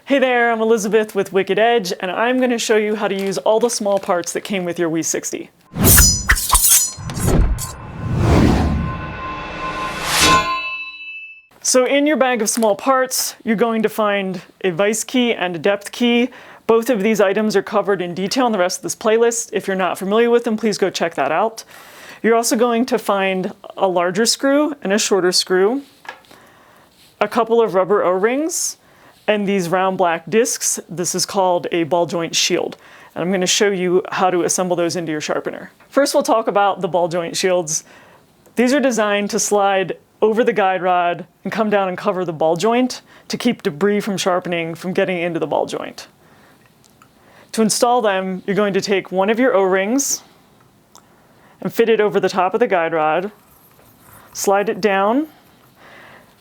Hey there, I'm Elizabeth with Wicked Edge, and I'm going to show you how to use all the small parts that came with your WE60. So in your bag of small parts, you're going to find a vise key and a depth key. Both of these items are covered in detail in the rest of this playlist. If you're not familiar with them, please go check that out. You're also going to find a larger screw and a shorter screw, a couple of rubber O-rings, and these round black discs. This is called a ball joint shield. And I'm going to show you how to assemble those into your sharpener. First, we'll talk about the ball joint shields. These are designed to slide over the guide rod and come down and cover the ball joint to keep debris from sharpening from getting into the ball joint. To install them, you're going to take one of your O-rings and fit it over the top of the guide rod, slide it down,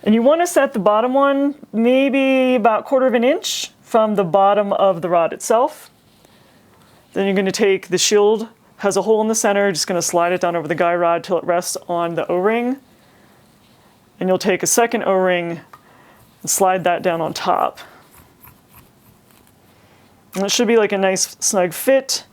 and you want to set the bottom one maybe about 1/4 inch from the bottom of the rod itself. Then you're going to take the shield, has a hole in the center, just going to slide it down over the guide rod till it rests on the O-ring. And you'll take a second O-ring and slide that down on top. And it should be like a nice snug fit,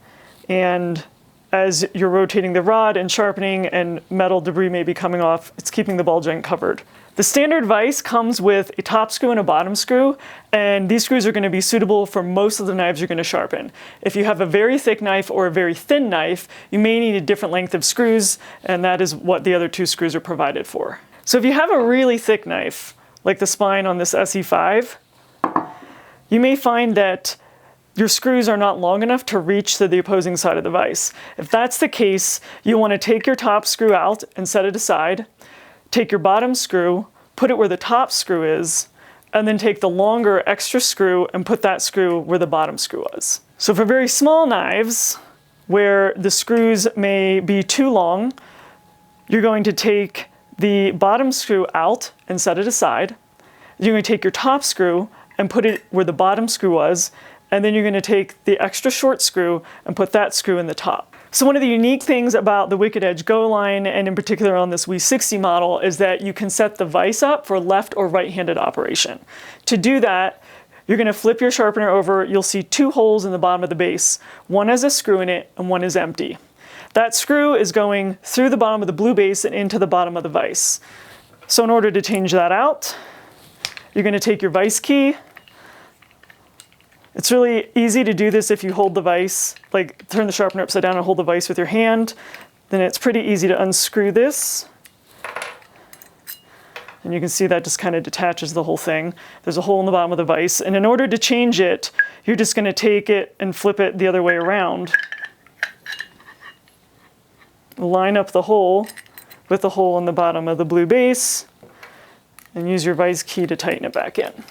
and as you're rotating the rod and sharpening and metal debris may be coming off, it's keeping the ball joint covered. The standard vise comes with a top screw and a bottom screw, and these screws are going to be suitable for most of the knives you're going to sharpen. If you have a very thick knife or a very thin knife, you may need a different length of screws, and that is what the other two screws are provided for. So if you have a really thick knife, like the spine on this SE5, you may find that your screws are not long enough to reach to the opposing side of the vise. If that's the case, you want to take your top screw out and set it aside, take your bottom screw, put it where the top screw is, and then take the longer extra screw and put that screw where the bottom screw was. So for very small knives, where the screws may be too long, you're going to take the bottom screw out and set it aside. You're going to take your top screw and put it where the bottom screw was, and then you're going to take the extra short screw and put that screw in the top. So one of the unique things about the Wicked Edge Go line, and in particular on this WE60 model, is that you can set the vise up for left or right-handed operation. To do that, you're going to flip your sharpener over. You'll see two holes in the bottom of the base. One has a screw in it and one is empty. That screw is going through the bottom of the blue base and into the bottom of the vise. So in order to change that out, you're going to take your vise key. It's really easy to do this if you hold the vise, like turn the sharpener upside down and hold the vise with your hand. Then it's pretty easy to unscrew this. And you can see that just kind of detaches the whole thing. There's a hole in the bottom of the vise. And in order to change it, you're just going to take it and flip it the other way around. Line up the hole with the hole in the bottom of the blue base and use your vise key to tighten it back in.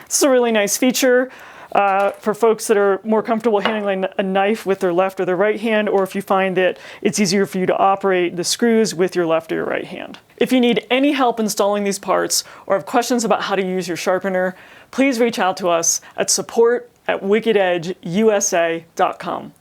This is a really nice feature for folks that are more comfortable handling a knife with their left or their right hand, or if you find that it's easier for you to operate the screws with your left or your right hand. If you need any help installing these parts or have questions about how to use your sharpener, please reach out to us at support@wickededgeusa.com.